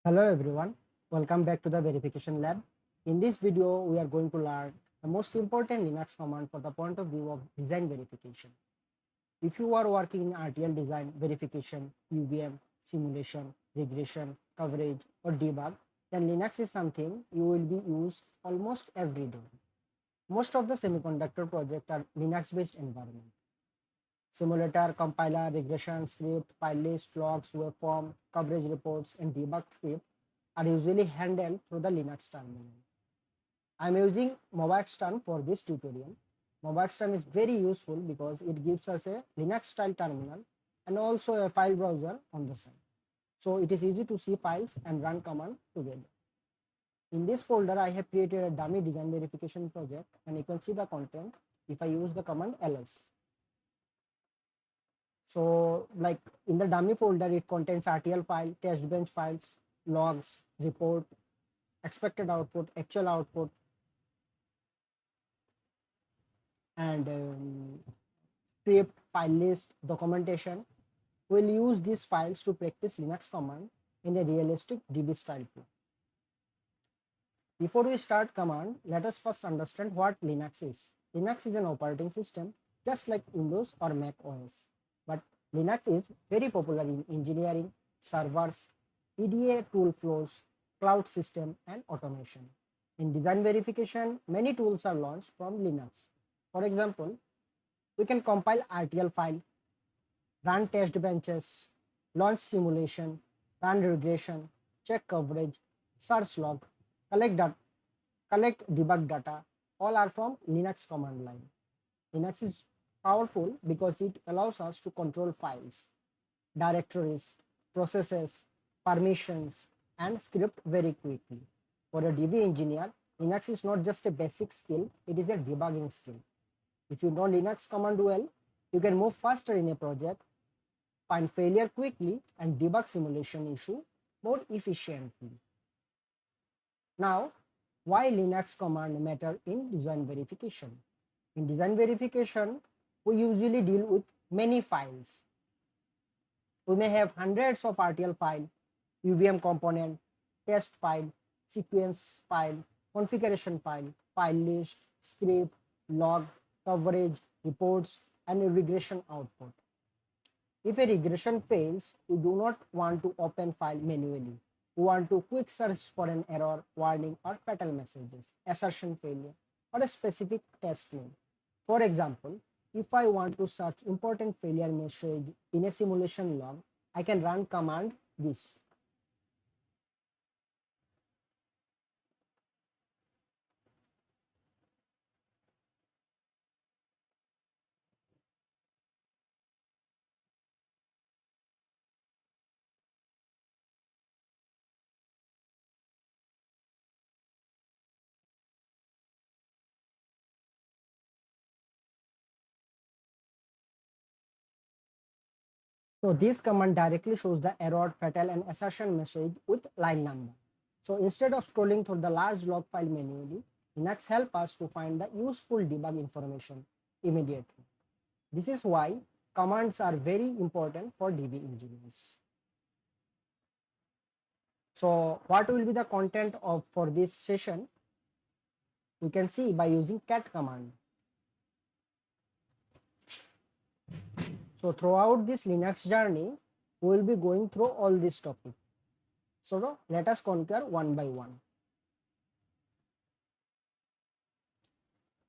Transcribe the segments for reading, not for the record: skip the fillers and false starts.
Hello everyone, welcome back to the verification lab. In this video, we are going to learn the most important Linux command for the point of view of design verification. If you are working in RTL design verification, UVM, simulation, regression, coverage, or debug, then Linux is something you will be used almost every day. Most of the semiconductor projects are Linux-based environment. Simulator, compiler, regression script, file list, logs, waveform, coverage reports, and debug script are usually handled through the Linux terminal. I am using Mobaxterm for this tutorial. Mobaxterm is very useful because it gives us a Linux style terminal and also a file browser on the side. So it is easy to see files and run command together. In this folder, I have created a dummy design verification project, and you can see the content if I use the command ls. So like in the dummy folder, it contains RTL file, test bench files, logs, report, expected output, actual output, and script, file list, documentation. We'll use these files to practice Linux command in a realistic DB style flow. Before we start command, let us first understand what Linux is. Linux is an operating system just like Windows or Mac OS. But Linux is very popular in engineering, servers, EDA tool flows, cloud system, and automation. In design verification, many tools are launched from Linux. For example, we can compile RTL file, run test benches, launch simulation, run regression, check coverage, search log, collect debug data. All are from Linux command line. Linux is powerful because it allows us to control files, directories, processes, permissions, and script very quickly. For a DB engineer, Linux is not just a basic skill, it is a debugging skill. If you know Linux command well, you can move faster in a project, find failure quickly, and debug simulation issue more efficiently. Now, why Linux command matter in design verification? In design verification, we usually deal with many files. We may have hundreds of RTL file, UVM component, test file, sequence file, configuration file, file list, script, log, coverage, reports, and a regression output. If a regression fails, we do not want to open file manually. We want to quick search for an error, warning, or fatal messages, assertion failure, or a specific test name. For example, if I want to search important failure message in a simulation log, I can run command this. So this command directly shows the error, fatal, and assertion message with line number. So instead of scrolling through the large log file manually, Linux helps us to find the useful debug information immediately. This is why commands are very important for DB engineers. So what will be the content of for this session? We can see by using cat command. So throughout this Linux journey, we will be going through all these topics. So let us conquer one by one.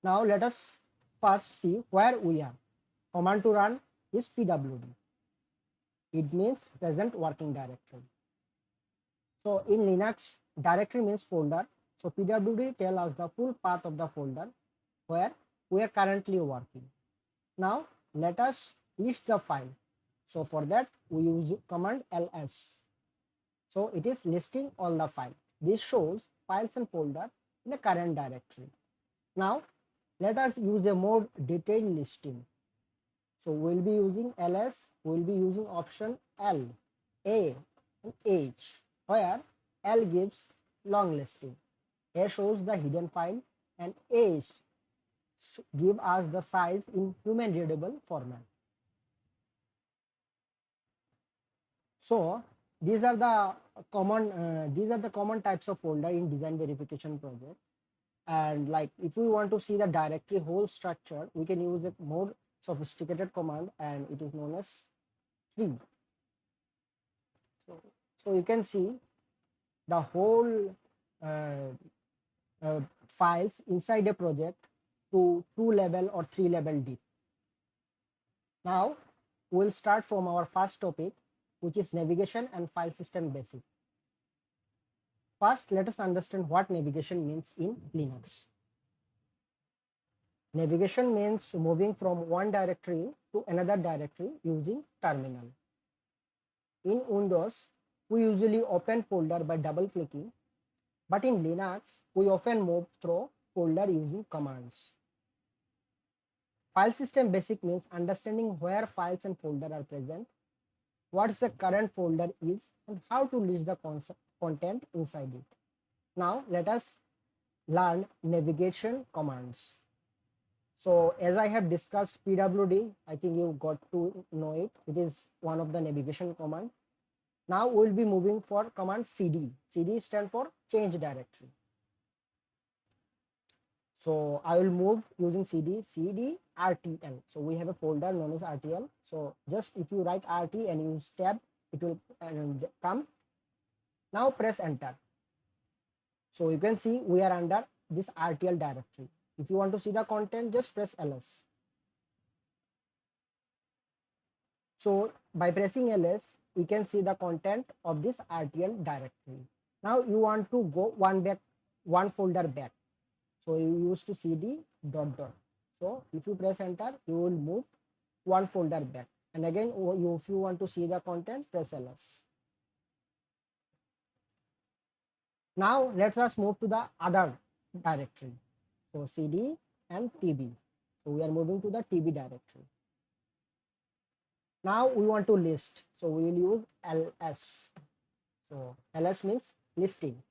Now let us first see where we are. Command to run is pwd. It means present working directory. So in Linux, directory means folder. So pwd tells us the full path of the folder where we are currently working. Now let us list the file. So for that we use command ls. So it is listing all the file. This shows files and folder in the current directory. Now let us use a more detailed listing. So we'll be using ls, we'll be using option L, A, and H, where L gives long listing, A shows the hidden file, and H give us the size in human readable format. So these are the common types of folder in design verification project. And like if we want to see the directory whole structure, we can use a more sophisticated command, and it is known as tree. So you can see the whole uh, files inside a project to 2 level or 3 level deep. Now we'll start from our first topic, which is navigation and file system basic. First, let us understand what navigation means in Linux. Navigation means moving from one directory to another directory using terminal. In Windows, we usually open folder by double clicking, but in Linux, we often move through folder using commands. File system basic means understanding where files and folder are present, what the current folder is, and how to list the content inside it. Now let us learn navigation commands. So as I have discussed pwd, I think you got to know it. It is one of the navigation command. Now we'll be moving for command cd. Cd stands for change directory. So I will move using cd rtl. So we have a folder known as rtl. So just if you write rt and use tab, it will come. Now press enter. So you can see we are under this rtl directory. If you want to see the content, just press ls. So by pressing ls, we can see the content of this rtl directory. Now you want to go one folder back. So you use to cd dot dot. So if you press enter, you will move one folder back. And again, if you want to see the content, press ls. Now let us move to the other directory. So cd and tb. So we are moving to the tb directory. Now we want to list. So we will use ls. So ls means listing.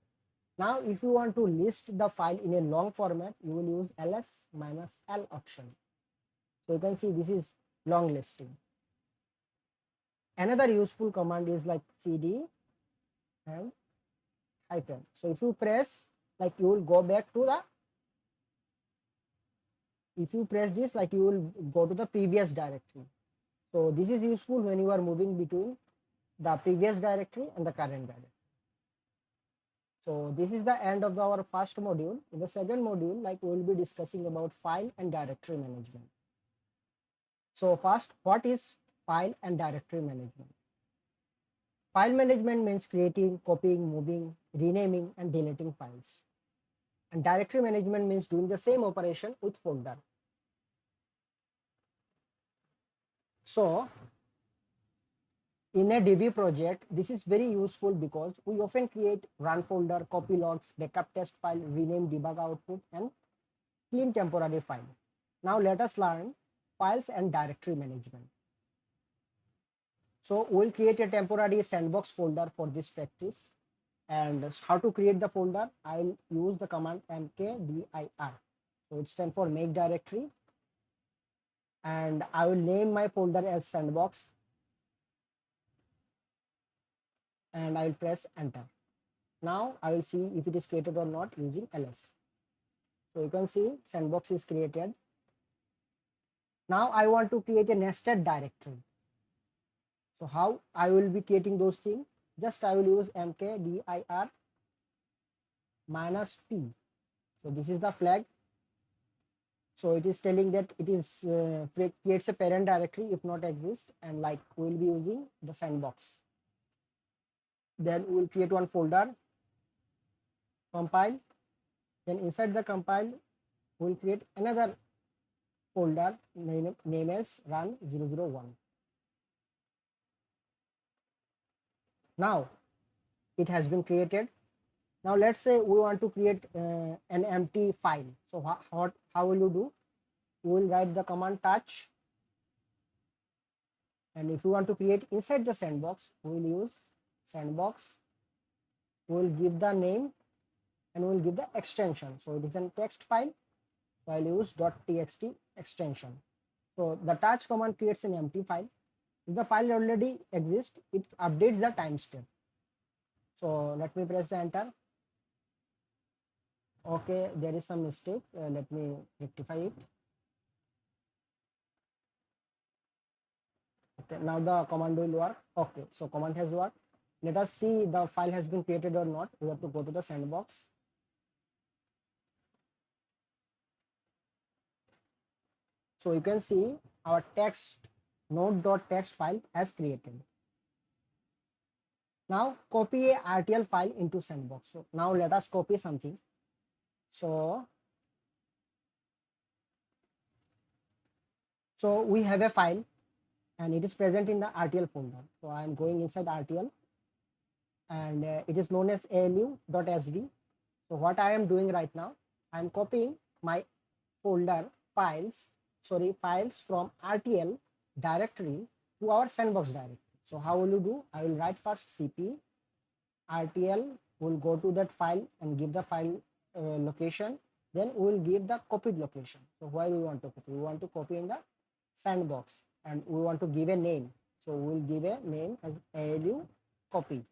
Now if you want to list the file in a long format, you will use ls minus l option. So you can see this is long listing. Another useful command is like cd and hyphen. So if you press, like you will go back to the, if you press this, like you will go to the previous directory. So this is useful when you are moving between the previous directory and the current directory. So this is the end of our first module. In the second module, like we will be discussing about file and directory management. So first, what is file and directory management? File management means creating, copying, moving, renaming, and deleting files. And directory management means doing the same operation with folder. So in a DB project, this is very useful because we often create run folder, copy logs, backup test file, rename debug output, and clean temporary file. Now let us learn files and directory management. So we'll create a temporary sandbox folder for this practice. And how to create the folder? I'll use the command mkdir. So it stands for make directory. And I will name my folder as sandbox. And I will press enter. Now I will see if it is created or not using ls. So you can see sandbox is created. Now I want to create a nested directory. So how I will be creating those things? Just I will use mkdir minus p. So this is the flag. So it is telling that it is creates a parent directory if not exist, and like we will be using the sandbox. Then we will create one folder, compile. Then inside the compile, we will create another folder name as run001. Now it has been created. Now let's say we want to create an empty file. So how will you do? You will write the command touch, and if you want to create inside the sandbox, we will use sandbox. We will give the name and we will give the extension. So it is a text file, so I will use .txt extension. So the touch command creates an empty file. If the file already exists, it updates the timestamp. So let me press enter. Okay, there is some mistake. Let me rectify it. Okay, now the command will work. Okay, so command has worked. Let us see the file has been created or not. We have to go to the sandbox. So you can see our text node.txt file has created. Now copy a RTL file into sandbox. So now let us copy something. So we have a file and it is present in the RTL folder. So I am going inside RTL and it is known as alu.sb. So what I am doing right now, I am copying my folder files from RTL directory to our sandbox directory. So how will you do? I will write first cp RTL, will go to that file and give the file location. Then we will give the copied location. So where we want to copy? We want to copy in the sandbox and we want to give a name. So we will give a name as ALU copy.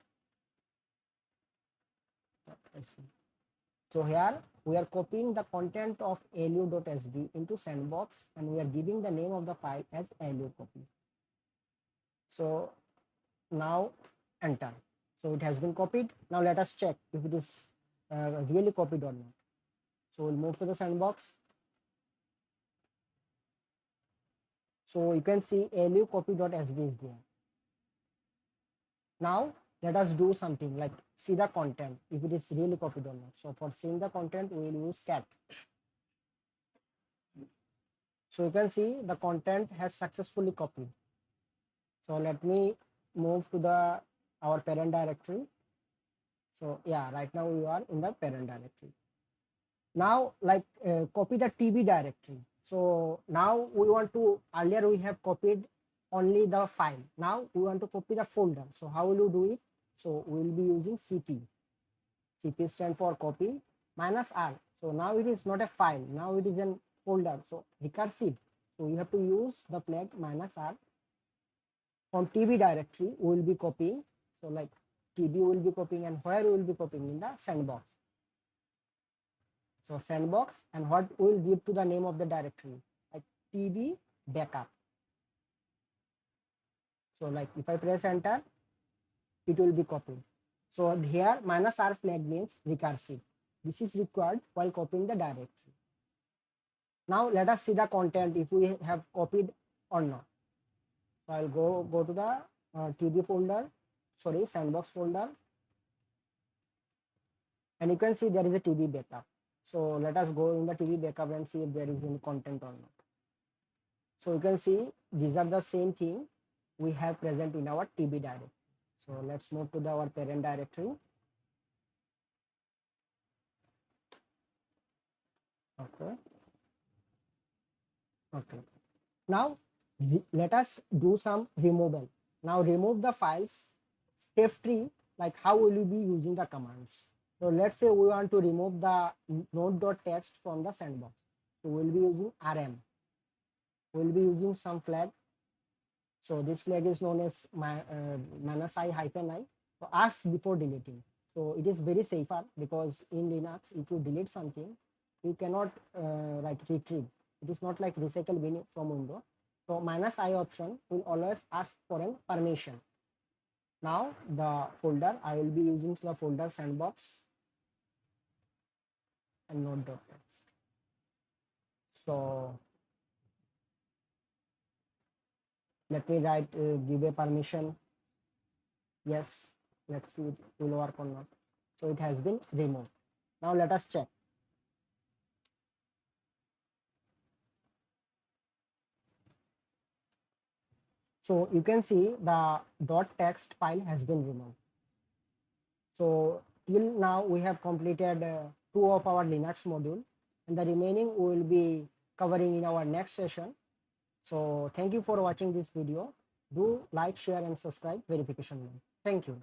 So here we are copying the content of alu.sb into sandbox and we are giving the name of the file as alu copy. So now enter. So it has been copied. Now let us check if it is really copied or not. So we'll move to the sandbox. So you can see alu copy.sb is there. Now let us do something like see the content if it is really copied or not. So for seeing the content we will use cat. So you can see the content has successfully copied. So let me move to the our parent directory. So yeah, right now we are in the parent directory. Now like copy the tb directory. So now we want to, earlier we have copied only the file. Now we want to copy the folder. So how will you do it? So we will be using cp. Cp stand for copy minus r. So now it is not a file. Now it is a folder. So recursive. So you have to use the flag minus r. From tb directory we will be copying. So like tb will be copying and where we will be copying in the sandbox. So sandbox and what we will give to the name of the directory like tb backup. So like if I press enter, it will be copied. So here minus r flag means recursive. This is required while copying the directory. Now let us see the content if we have copied or not. So I'll go to the tb folder, sandbox folder, and you can see there is a tb backup. So let us go in the tb backup and see if there is any content or not. So you can see these are the same thing we have present in our tb directory. So let's move to our parent directory. Okay. Now let us do some removal. Now remove the files step 3, like how will you be using the commands. So let's say we want to remove the node.txt from the sandbox. So we'll be using rm. We'll be using some flag. So this flag is known as -i-i. So ask before deleting. So it is very safer because in Linux, if you delete something, you cannot like retrieve. It is not like recycle bin from Windows. So -i option will always ask for a permission. Now the folder I will be using the folder sandbox and node.txt. So let me write give a permission. Yes, let's see it will work or not. So it has been removed. Now let us check. So you can see the .txt file has been removed. So till now we have completed 2 of our Linux module and the remaining we will be covering in our next session. So thank you for watching this video. Do like, share and subscribe verification link. Thank you.